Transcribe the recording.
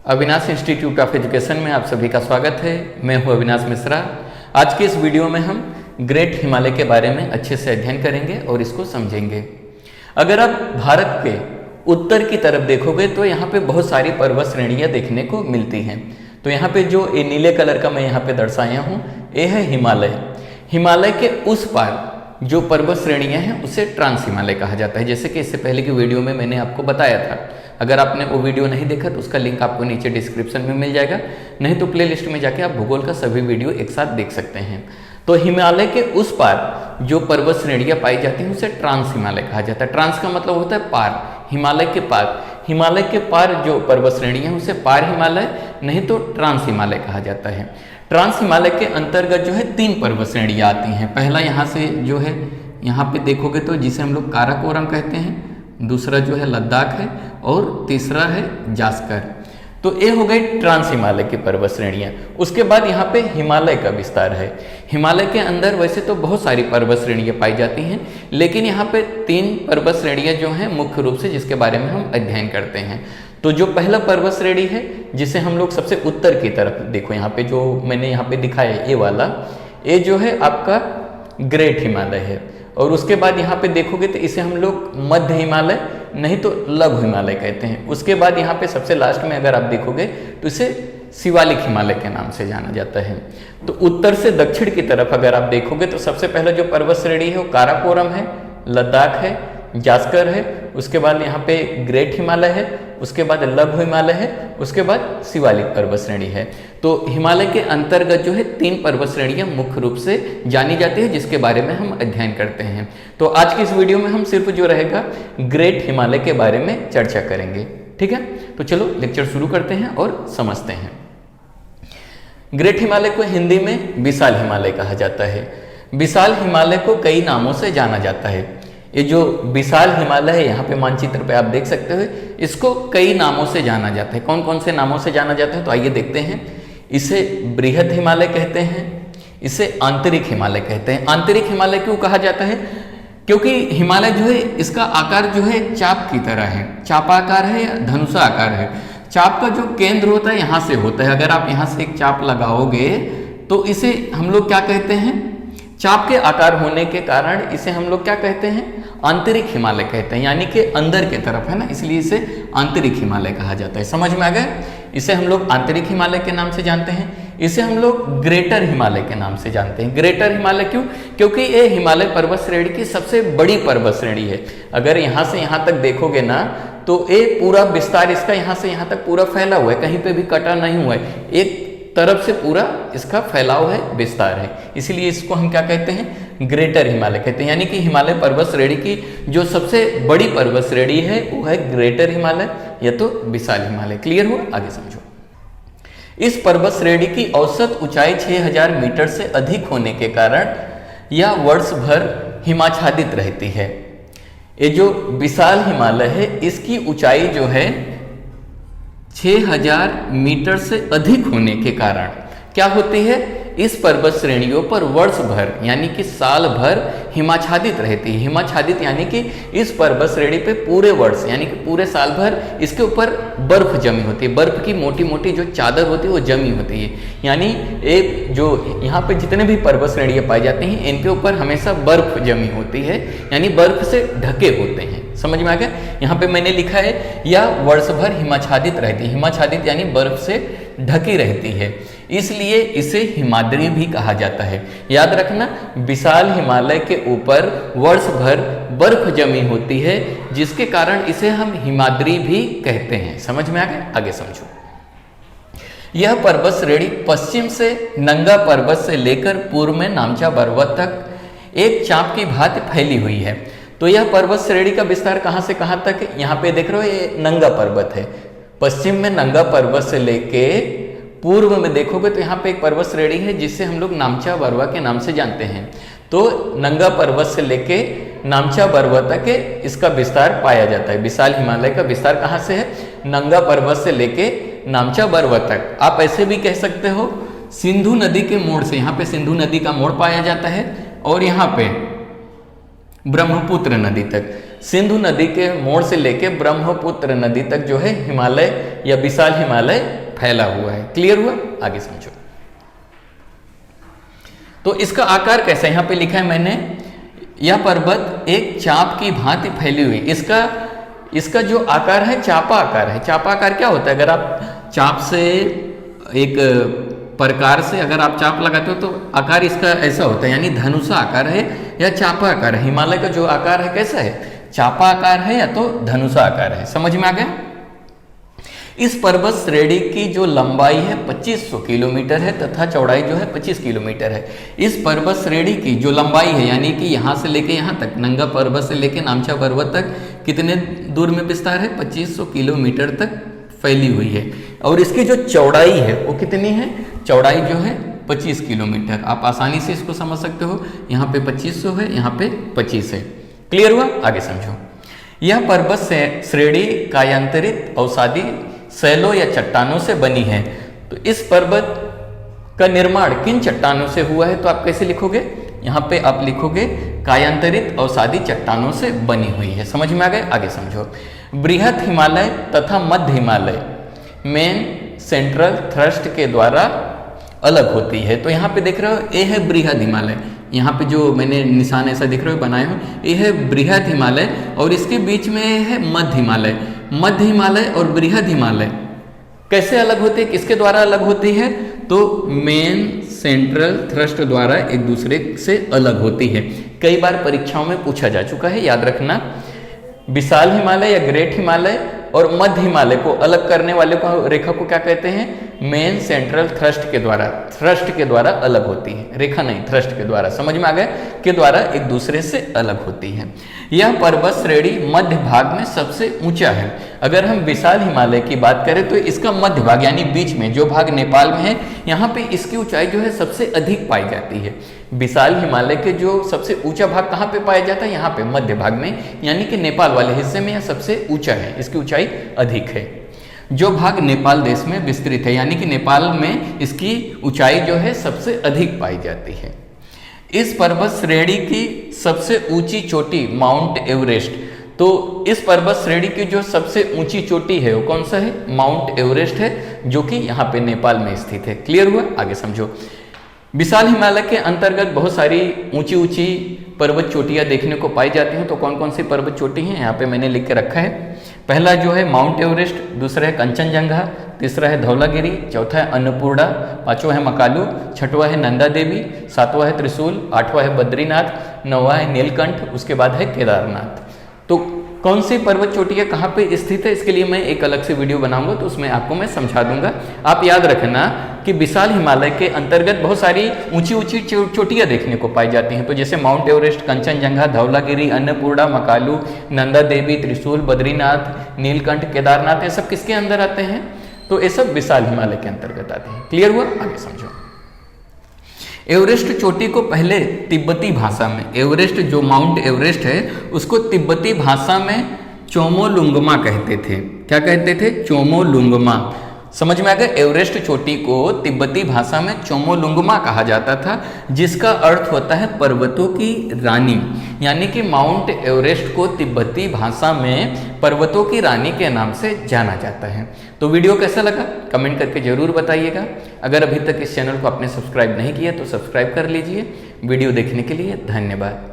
Avinash institute of education में आप सभी का स्वागत है। मैं हूं अविनाश मिश्रा। आज के इस वीडियो में हम ग्रेट हिमालय के बारे में अच्छे से अध्ययन करेंगे और इसको समझेंगे। अगर आप भारत के उत्तर की तरफ देखोगे तो यहाँ पे बहुत सारी पर्वत श्रेणियाँ देखने को मिलती हैं। तो यहाँ पे जो ये नीले कलर का मैं यहाँ पे दर्शाया हूँ, ये है हिमालय। हिमालय के उस पार जो पर्वत श्रेणियाँ हैं उसे ट्रांस हिमालय कहा जाता है। जैसे कि इससे पहले की वीडियो में मैंने आपको बताया था। अगर आपने वो वीडियो नहीं देखा तो उसका लिंक आपको नीचे डिस्क्रिप्शन में मिल जाएगा, नहीं तो प्लेलिस्ट में जाके आप भूगोल का सभी वीडियो एक साथ देख सकते हैं। तो हिमालय के उस पार जो पर्वत श्रेणियाँ पाई जाती हैं उसे ट्रांस हिमालय कहा जाता है। ट्रांस का मतलब होता है पार, हिमालय के पार। हिमालय के पार जो पर्वत श्रेणियाँ हैं उसे पार हिमालय नहीं तो ट्रांस हिमालय कहा जाता है। ट्रांस हिमालय के अंतर्गत जो है 3 पर्वत श्रेणियाँ आती हैं। पहला यहाँ से जो है, यहाँ पे देखोगे तो जिसे हम लोग काराकोरम कहते हैं, दूसरा जो है लद्दाख है और तीसरा है जास्कर। तो ये हो गई ट्रांस हिमालय की पर्वत श्रेणियाँ। उसके बाद यहाँ पे हिमालय का विस्तार है। हिमालय के अंदर वैसे तो बहुत सारी पर्वत श्रेणियाँ पाई जाती हैं, लेकिन यहाँ पे 3 पर्वत श्रेणियाँ जो हैं मुख्य रूप से जिसके बारे में हम अध्ययन करते हैं। तो जो पहला पर्वत श्रेणी है जिसे हम लोग सबसे उत्तर की तरफ, देखो यहाँ पे जो मैंने यहाँ पे दिखाया ये वाला, ये जो है आपका ग्रेट हिमालय है। और उसके बाद यहाँ पे देखोगे तो इसे हम लोग मध्य हिमालय नहीं तो लघु हिमालय कहते हैं। उसके बाद यहाँ पे सबसे लास्ट में अगर आप देखोगे तो इसे शिवालिक हिमालय के नाम से जाना जाता है। तो उत्तर से दक्षिण की तरफ अगर आप देखोगे तो सबसे पहला जो पर्वत श्रेणी है वो काराकोरम है, लद्दाख है, जास्कर है, उसके बाद यहाँ पे ग्रेट हिमालय है, उसके बाद लघु हिमालय है, उसके बाद शिवालिक पर्वत श्रेणी है। तो हिमालय के अंतर्गत जो है 3 पर्वत श्रेणियाँ मुख्य रूप से जानी जाती है जिसके बारे में हम अध्ययन करते हैं। तो आज की इस वीडियो में हम सिर्फ जो रहेगा ग्रेट हिमालय के बारे में चर्चा करेंगे, ठीक है। तो चलो लेक्चर शुरू करते हैं और समझते हैं। ग्रेट हिमालय को हिंदी में विशाल हिमालय कहा जाता है। विशाल हिमालय को कई नामों से जाना जाता है। ये जो विशाल हिमालय है यहाँ पे मानचित्र पे आप देख सकते हो, इसको कई नामों से जाना जाता है। कौन कौन से नामों से जाना जाता है तो आइए देखते हैं। इसे बृहद हिमालय कहते हैं, इसे आंतरिक हिमालय कहते हैं। आंतरिक हिमालय क्यों कहा जाता है? क्योंकि हिमालय जो है इसका आकार जो है चाप की तरह है, चापाकार है या धनुषा आकार है। चाप का जो केंद्र होता है यहाँ से होता है। अगर आप यहाँ से एक चाप लगाओगे तो इसे हम लोग क्या कहते हैं? चाप के आकार होने के कारण इसे हम लोग क्या कहते हैं? आंतरिक हिमालय कहते हैं, यानी कि अंदर के तरफ है ना, इसलिए इसे आंतरिक हिमालय कहा जाता है। समझ में आ गया? इसे हम लोग आंतरिक हिमालय के नाम से जानते हैं। इसे हम लोग ग्रेटर हिमालय के नाम से जानते हैं। ग्रेटर हिमालय क्यों? क्योंकि ये हिमालय पर्वत श्रेणी की सबसे बड़ी पर्वत श्रेणी है। अगर यहाँ से यहाँ तक देखोगे ना तो ये पूरा विस्तार इसका यहाँ से यहाँ तक पूरा फैला हुआ है, कहीं पे भी कटा नहीं हुआ है, एक तरफ से पूरा इसका फैलाव है, विस्तार है। इसीलिए इसको हम क्या कहते हैं? ग्रेटर हिमालय कहते हैं। यानी कि हिमालय पर्वत श्रेणी की जो सबसे बड़ी पर्वत श्रेणी है वो है ग्रेटर हिमालय या तो विशाल हिमालय। क्लियर हुआ? आगे समझो। इस पर्वत श्रेणी की औसत ऊंचाई 6000 मीटर से अधिक होने के कारण यह वर्ष भर हिमाच्छादित रहती है। ये जो विशाल हिमालय है इसकी ऊंचाई जो है 6000 मीटर से अधिक होने के कारण क्या होती है? इस पर्वत श्रेणियों पर वर्ष भर यानी कि साल भर हिमाच्छादित रहती है। हिमाच्छादित यानी कि इस पर्वत श्रेणी पे पूरे वर्ष यानी कि पूरे साल भर इसके ऊपर बर्फ जमी होती है। बर्फ की मोटी मोटी जो चादर होती है वो जमी होती है। यानी एक जो यहाँ पे जितने भी पर्वत श्रेणियाँ पाई जाती हैं इनके ऊपर हमेशा बर्फ जमी होती है, यानी बर्फ से ढके होते हैं। समझ में आ गया? यहाँ पे मैंने लिखा है यह वर्ष भर हिमाच्छादित रहती है। हिमाच्छादित यानी बर्फ से ढकी रहती है, इसलिए इसे हिमाद्री भी कहा जाता है। याद रखना, विशाल हिमालय के ऊपर वर्ष भर बर्फ जमी होती है जिसके कारण इसे हम हिमाद्री भी कहते हैं। समझ में आ गया? आगे समझो। यह पर्वत श्रेणी पश्चिम से नंगा पर्वत से लेकर पूर्व में नामचा पर्वत तक एक चाप की भांति फैली हुई है। तो यह पर्वत श्रेणी का विस्तार कहाँ से कहाँ तक? यहाँ पे देख रहे हो ये नंगा पर्वत है। पश्चिम में नंगा पर्वत से लेके पूर्व में देखोगे तो यहाँ पे एक पर्वत श्रेणी है जिसे हम लोग नामचा बरवा के नाम से जानते हैं। तो नंगा पर्वत से लेके नामचा बरवा तक इसका विस्तार पाया जाता है। विशाल हिमालय का विस्तार कहाँ से है? नंगा पर्वत से लेके नामचा बरवा तक। आप ऐसे भी कह सकते हो सिंधु नदी के मोड़ से, यहाँ पे सिंधु नदी का मोड़ पाया जाता है और यहाँ पे ब्रह्मपुत्र नदी तक। सिंधु नदी के मोड़ से लेके ब्रह्मपुत्र नदी तक जो है हिमालय या विशाल हिमालय फैला हुआ है। क्लियर हुआ? आगे समझो। तो इसका आकार कैसा है? यहां पे लिखा है मैंने, यह पर्वत एक चाप की भांति फैली हुई। इसका जो आकार है चापा आकार है। चापा आकार क्या होता है? अगर आप चाप से एक प्रकार से अगर आप चाप लगाते हो तो आकार इसका ऐसा होता है, यानी धनुषा आकार है या चापा आकार है। हिमालय का जो आकार है कैसा है? चापा आकार है या तो धनुषा आकार है। समझ में आ गया? इस पर्वत श्रेणी की जो लंबाई है 2500 किलोमीटर है तथा चौड़ाई जो है 25 किलोमीटर है। इस पर्वत श्रेणी की जो लंबाई है, यानी कि यहाँ से लेके यहाँ तक, नंगा पर्वत से लेके नामचा पर्वत तक कितने दूर में विस्तार है? 2500 किलोमीटर तक फैली हुई है। और इसकी जो चौड़ाई है वो कितनी है? चौड़ाई जो है 25 किलोमीटर। आप आसानी से इसको समझ सकते हो, यहाँ पे 2500 है, यहाँ पे 25 है। क्लियर हुआ? आगे समझो। यह पर्वत श्रेणी कायांतरित अवसादी शैलों या चट्टानों से बनी है। तो इस पर्वत का निर्माण किन चट्टानों से हुआ है? तो आप कैसे लिखोगे? यहाँ पे आप लिखोगे कायांतरित अवसादी चट्टानों से बनी हुई है। समझ में आ गए? आगे समझो। बृहद हिमालय तथा मध्य हिमालय मेन सेंट्रल थ्रस्ट के द्वारा अलग होती है। तो यहाँ पे देख रहे हो, ये है बृहद हिमालय। यहाँ पे जो मैंने निशान ऐसा दिख रहे हो बनाए हो, ये है बृहद हिमालय और इसके बीच में है मध्य हिमालय। मध्य हिमालय और बृहद हिमालय कैसे अलग होते हैं? किसके द्वारा अलग होती है? तो मेन सेंट्रल थ्रस्ट द्वारा एक दूसरे से अलग होती है। कई बार परीक्षाओं में पूछा जा चुका है, याद रखना। विशाल हिमालय या ग्रेट हिमालय और मध्य हिमालय को अलग करने वाले को रेखा को क्या कहते हैं? मेन सेंट्रल थ्रस्ट के द्वारा अलग होती है। रेखा नहीं, थ्रस्ट के द्वारा। समझ में आ गया? के द्वारा एक दूसरे से अलग होती है। यह पर्वत श्रेणी मध्य भाग में सबसे ऊंचा है। अगर हम विशाल हिमालय की बात करें तो इसका मध्य भाग यानी बीच में जो भाग नेपाल में है, यहाँ पे इसकी ऊंचाई जो है सबसे अधिक पाई जाती है। विशाल हिमालय के जो सबसे ऊंचा भाग कहाँ पे पाया जाता है? यहाँ पे मध्य भाग में, यानी कि नेपाल वाले हिस्से में यह सबसे ऊंचा है, इसकी ऊंचाई अधिक है। जो भाग नेपाल देश में विस्तृत है, यानी कि नेपाल में इसकी ऊंचाई जो है सबसे अधिक पाई जाती है। इस पर्वत श्रेणी की सबसे ऊंची चोटी माउंट एवरेस्ट। तो इस पर्वत श्रेणी की जो सबसे ऊंची चोटी है वो कौन सा है? माउंट एवरेस्ट है, जो कि यहाँ पे नेपाल में स्थित है। क्लियर हुआ? आगे समझो। विशाल हिमालय के अंतर्गत बहुत सारी ऊंची ऊंची पर्वत चोटियां देखने को पाई जाती हैं। तो कौन कौन सी पर्वत चोटी हैं यहाँ पे मैंने लिख के रखा है। पहला जो है माउंट एवरेस्ट, दूसरा है कंचनजंगा, तीसरा है धौलागिरी, चौथा है अन्नपूर्णा, पांचवा है मकालू, छठवा है नंदा देवी, सातवां है त्रिशूल, आठवां है बद्रीनाथ, नौवां है नीलकंठ, उसके बाद है केदारनाथ। तो कौन सी पर्वत चोटियां कहाँ पे स्थित है, इसके लिए मैं एक अलग से वीडियो बनाऊंगा, तो उसमें आपको मैं समझा दूंगा। आप याद रखना कि विशाल हिमालय के अंतर्गत बहुत सारी ऊंची ऊंची चोटियां देखने को पाई जाती हैं। तो जैसे माउंट एवरेस्ट, कंचनजंगा, धौलागिरी, अन्नपूर्णा, मकालू, नंदा देवी, त्रिशूल, बद्रीनाथ, नीलकंठ, केदारनाथ, ये सब किसके अंदर आते हैं? तो ये सब विशाल हिमालय के अंतर्गत आते हैं। क्लियर हुआ? आगे समझो। एवरेस्ट चोटी को पहले तिब्बती भाषा में, एवरेस्ट जो माउंट एवरेस्ट है उसको तिब्बती भाषा में चोमोलुंगमा कहते थे। क्या कहते थे? चोमोलुंगमा। समझ में आ गया? एवरेस्ट चोटी को तिब्बती भाषा में चोमोलुंगमा कहा जाता था, जिसका अर्थ होता है पर्वतों की रानी। यानी कि माउंट एवरेस्ट को तिब्बती भाषा में पर्वतों की रानी के नाम से जाना जाता है। तो वीडियो कैसा लगा कमेंट करके जरूर बताइएगा। अगर अभी तक इस चैनल को आपने सब्सक्राइब नहीं किया तो सब्सक्राइब कर लीजिए। वीडियो देखने के लिए धन्यवाद।